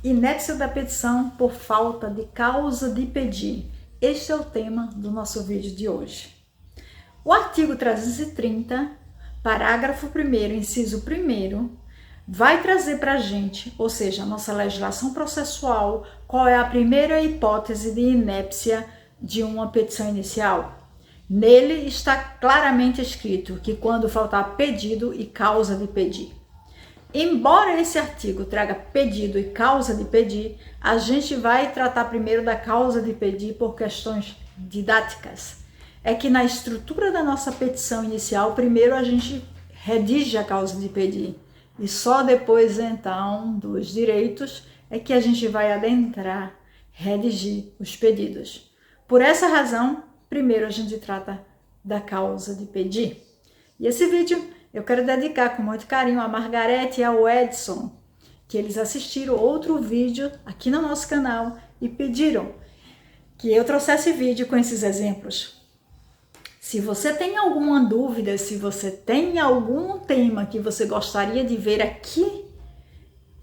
Inépcia da petição por falta de causa de pedir. Este é o tema do nosso vídeo de hoje. O artigo 330, parágrafo 1º, inciso 1º, vai trazer para a gente, ou seja, a nossa legislação processual, qual é a primeira hipótese de inépcia de uma petição inicial. Nele está claramente escrito que quando faltar pedido e causa de pedir. Embora esse artigo traga pedido e causa de pedir, a gente vai tratar primeiro da causa de pedir por questões didáticas. É que na estrutura da nossa petição inicial, primeiro a gente redige a causa de pedir e só depois, então, dos direitos é que a gente vai adentrar, redigir os pedidos. Por essa razão, primeiro a gente trata da causa de pedir. E esse vídeo eu quero dedicar com muito carinho a Margarete e ao Edson, que eles assistiram outro vídeo aqui no nosso canal e pediram que eu trouxesse vídeo com esses exemplos. Se você tem alguma dúvida, se você tem algum tema que você gostaria de ver aqui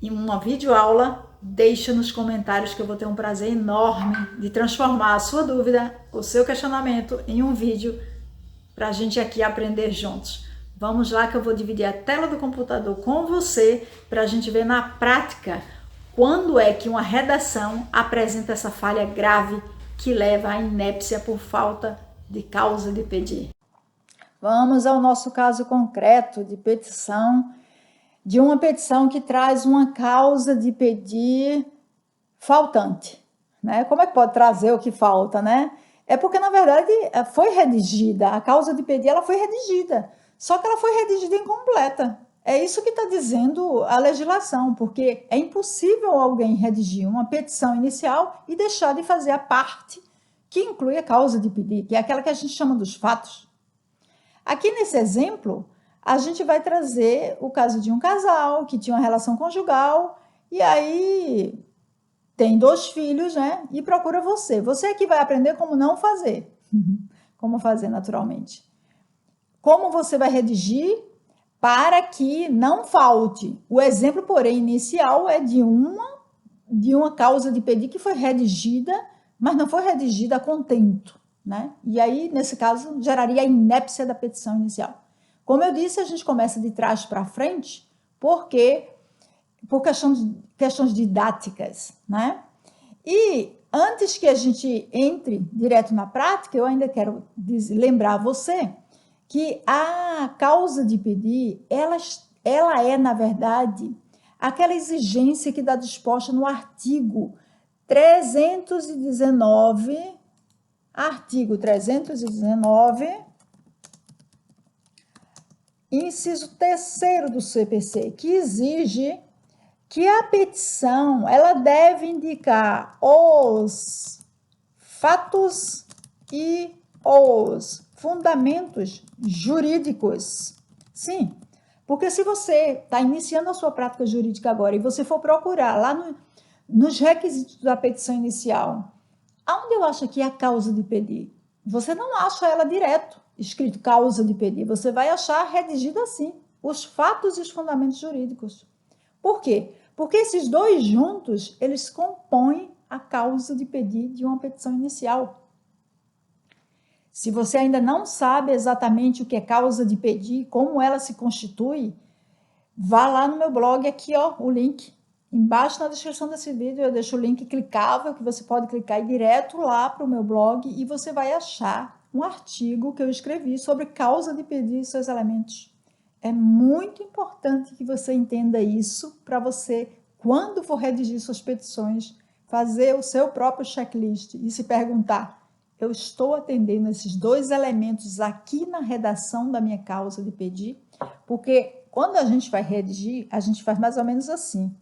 em uma videoaula, deixa nos comentários que eu vou ter um prazer enorme de transformar a sua dúvida, o seu questionamento em um vídeo para a gente aqui aprender juntos. Vamos lá que eu vou dividir a tela do computador com você para a gente ver na prática quando é que uma redação apresenta essa falha grave que leva à inépcia por falta de causa de pedir. Vamos ao nosso caso concreto de petição, de uma petição que traz uma causa de pedir faltante, né? Como é que pode trazer o que falta, né? É porque, na verdade, foi redigida, a causa de pedir ela foi redigida, só que ela foi redigida incompleta. É isso que está dizendo a legislação, porque é impossível alguém redigir uma petição inicial e deixar de fazer a parte que inclui a causa de pedir, que é aquela que a gente chama dos fatos. Aqui nesse exemplo, a gente vai trazer o caso de um casal que tinha uma relação conjugal e aí tem 2 filhos, né? E procura você. Você é que vai aprender como não fazer. Como fazer naturalmente. Como você vai redigir para que não falte. O exemplo, porém, inicial é de uma causa de pedir que foi redigida, mas não foi redigida a contento, né? E aí, nesse caso, geraria a inépcia da petição inicial. Como eu disse, a gente começa de trás para frente, porque por questões didáticas, né? E antes que a gente entre direto na prática, eu ainda quero lembrar a você que a causa de pedir, ela é, na verdade, aquela exigência que está disposta no artigo 319, inciso 3º do CPC, que exige que a petição ela deve indicar os fatos e os fundamentos jurídicos. Sim, porque se você está iniciando a sua prática jurídica agora e você for procurar lá nos requisitos da petição inicial, aonde eu acho que é a causa de pedir? Você não acha ela direto, escrito causa de pedir, você vai achar redigida assim, os fatos e os fundamentos jurídicos. Por quê? Porque esses 2 juntos, eles compõem a causa de pedir de uma petição inicial. Se você ainda não sabe exatamente o que é causa de pedir, como ela se constitui, vá lá no meu blog aqui, ó, o link. Embaixo na descrição desse vídeo eu deixo o link clicável, que você pode clicar e ir direto lá para o meu blog e você vai achar um artigo que eu escrevi sobre causa de pedir e seus elementos. É muito importante que você entenda isso para você, quando for redigir suas petições, fazer o seu próprio checklist e se perguntar: eu estou atendendo esses 2 elementos aqui na redação da minha causa de pedir? Porque quando a gente vai redigir, a gente faz mais ou menos assim.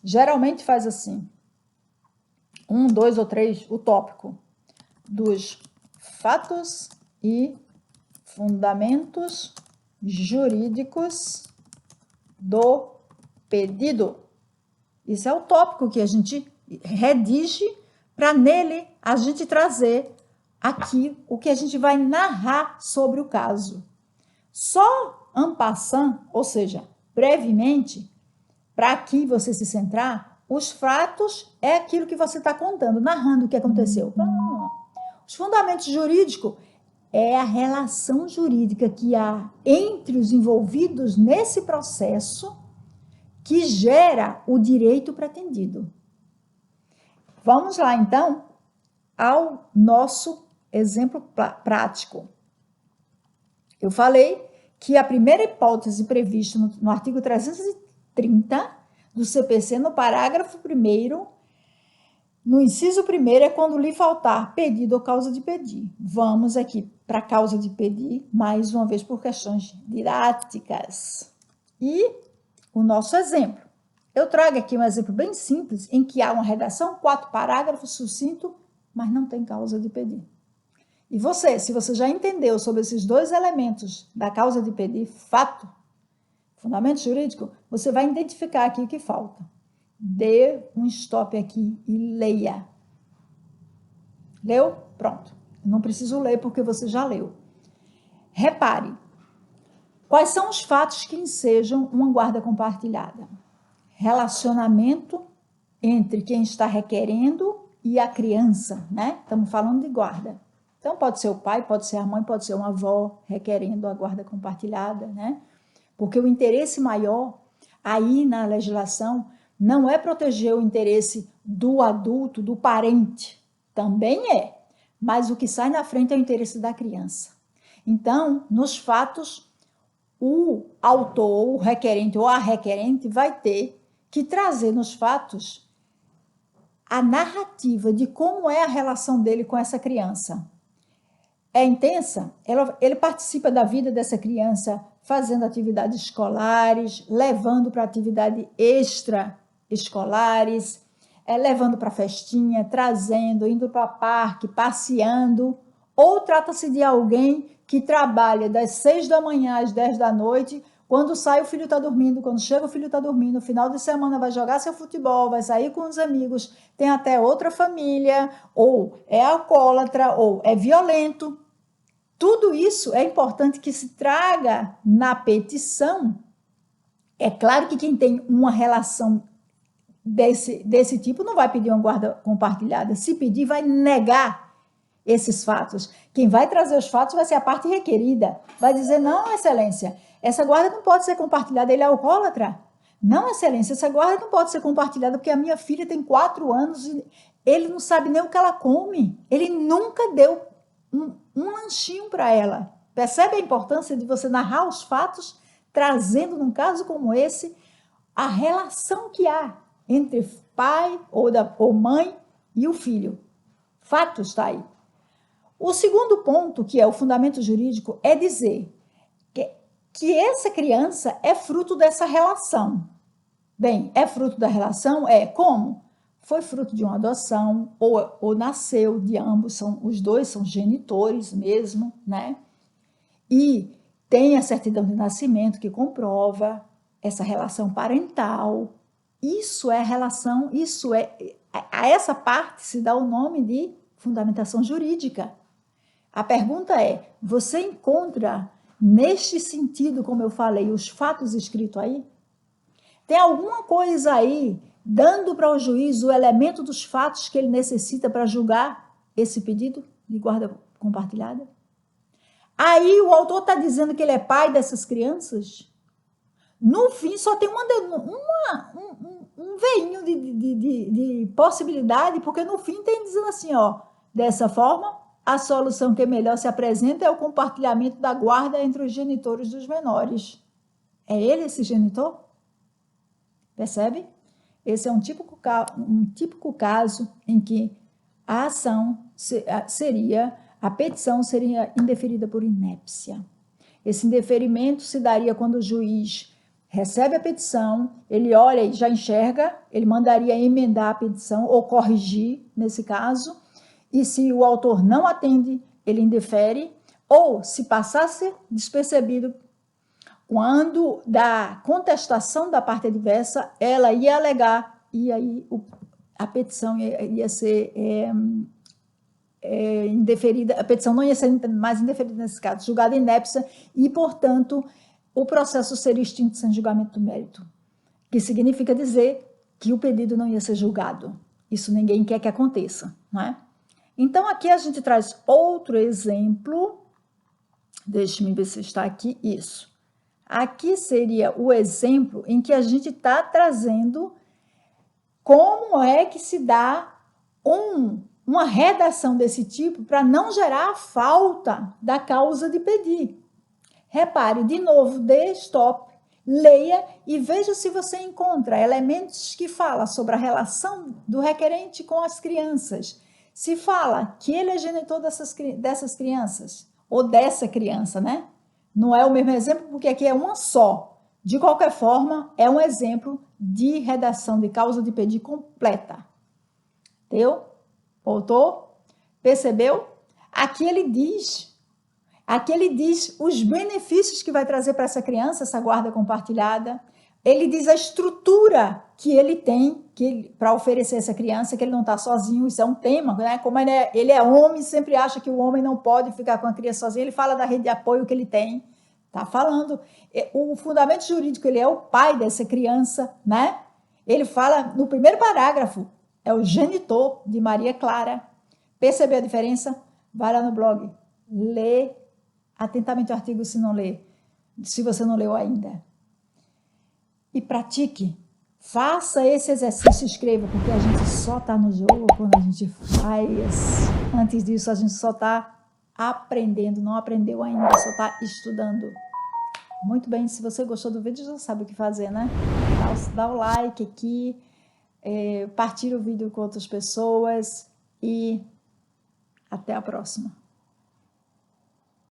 Geralmente faz assim. 1, 2 ou 3, o tópico dos fatos e fundamentos jurídicos do pedido. Isso é o tópico que a gente redige para nele a gente trazer aqui o que a gente vai narrar sobre o caso. Só en passant, ou seja, brevemente, para aqui você se centrar, Os fatos é aquilo que você está contando, narrando o que aconteceu. Os fundamentos jurídicos é a relação jurídica que há entre os envolvidos nesse processo que gera o direito pretendido. Vamos lá, então, ao nosso exemplo prático. Eu falei que a primeira hipótese prevista no artigo 330 do CPC, no parágrafo 1º, no inciso 1º, é quando lhe faltar pedido ou causa de pedir. Vamos aqui para a causa de pedir, mais uma vez por questões didáticas. E o nosso exemplo. Eu trago aqui um exemplo bem simples, em que há uma redação, 4 parágrafos, sucinto, mas não tem causa de pedir. E você, se você já entendeu sobre esses 2 elementos da causa de pedir, fato, fundamento jurídico, você vai identificar aqui o que falta. Dê um stop aqui e leia. Leu? Pronto. Não preciso ler porque você já leu. Repare. Quais são os fatos que ensejam uma guarda compartilhada? Relacionamento entre quem está requerendo e a criança, né? Estamos falando de guarda. Então, pode ser o pai, pode ser a mãe, pode ser uma avó requerendo a guarda compartilhada, né? Porque o interesse maior aí na legislação não é proteger o interesse do adulto, do parente, também é, mas o que sai na frente é o interesse da criança. Então, nos fatos, o autor, o requerente ou a requerente vai ter que trazer nos fatos a narrativa de como é a relação dele com essa criança. É intensa? Ele participa da vida dessa criança fazendo atividades escolares, levando para atividade extraescolares, levando para festinha, trazendo, indo para parque, passeando, ou trata-se de alguém que trabalha das 6 da manhã às 10 da noite, quando sai o filho está dormindo, quando chega o filho está dormindo, no final de semana vai jogar seu futebol, vai sair com os amigos, tem até outra família, ou é alcoólatra, ou é violento. Tudo isso é importante que se traga na petição. É claro que quem tem uma relação desse tipo não vai pedir uma guarda compartilhada. Se pedir, vai negar esses fatos. Quem vai trazer os fatos vai ser a parte requerida. Vai dizer, não, excelência, essa guarda não pode ser compartilhada, ele é alcoólatra. Não, excelência, essa guarda não pode ser compartilhada porque a minha filha tem 4 anos e ele não sabe nem o que ela come. Ele nunca deu um lanchinho para ela. Percebe a importância de você narrar os fatos, trazendo, num caso como esse, a relação que há entre pai ou mãe e o filho. Fatos está aí. O segundo ponto, que é o fundamento jurídico, é dizer que essa criança é fruto dessa relação. Bem, é fruto da relação? Como? Foi fruto de uma adoção, ou nasceu de ambos, os dois são genitores mesmo, né? E tem a certidão de nascimento que comprova essa relação parental. Isso é relação, a essa parte se dá o nome de fundamentação jurídica. A pergunta é, você encontra neste sentido, como eu falei, os fatos escritos aí? Tem alguma coisa aí dando para o juiz o elemento dos fatos que ele necessita para julgar esse pedido de guarda compartilhada? Aí o autor está dizendo que ele é pai dessas crianças? No fim, só tem um veinho de possibilidade, porque no fim tem dizendo assim, ó, dessa forma, a solução que melhor se apresenta é o compartilhamento da guarda entre os genitores dos menores. É ele esse genitor? Percebe? Esse é um típico caso em que a petição seria indeferida por inépcia. Esse indeferimento se daria quando o juiz recebe a petição, ele olha e já enxerga, ele mandaria emendar a petição ou corrigir, nesse caso, e se o autor não atende, ele indefere, ou se passasse despercebido, quando da contestação da parte adversa, ela ia alegar, e aí a petição ia ser indeferida, a petição não ia ser mais indeferida nesse caso, julgada inépcia, e, portanto, o processo seria extinto sem julgamento do mérito, que significa dizer que o pedido não ia ser julgado. Isso ninguém quer que aconteça, não é? Então, aqui a gente traz outro exemplo. Deixe-me ver se está aqui. Isso. Aqui seria o exemplo em que a gente está trazendo como é que se dá uma redação desse tipo para não gerar a falta da causa de pedir. Repare, de novo, dê stop, leia e veja se você encontra elementos que falam sobre a relação do requerente com as crianças. Se fala que ele é genitor dessas crianças, ou dessa criança, né? Não é o mesmo exemplo, porque aqui é uma só. De qualquer forma, é um exemplo de redação de causa de pedir completa. Entendeu? Voltou? Percebeu? Aqui ele diz os benefícios que vai trazer para essa criança, essa guarda compartilhada. Ele diz a estrutura que ele tem para oferecer a essa criança, que ele não está sozinho. Isso é um tema, né? Como ele é homem, sempre acha que o homem não pode ficar com a criança sozinho. Ele fala da rede de apoio que ele tem. Está falando. O fundamento jurídico, ele é o pai dessa criança, né? Ele fala no primeiro parágrafo, é o genitor de Maria Clara. Percebeu a diferença? Vai lá no blog, lê atentamente o artigo se você não leu ainda. E pratique, faça esse exercício, escreva, porque a gente só está no jogo quando a gente faz. Antes disso, a gente só está aprendendo, não aprendeu ainda, só está estudando. Muito bem, se você gostou do vídeo, já sabe o que fazer, né? Dá o like aqui, partilha o vídeo com outras pessoas e até a próxima.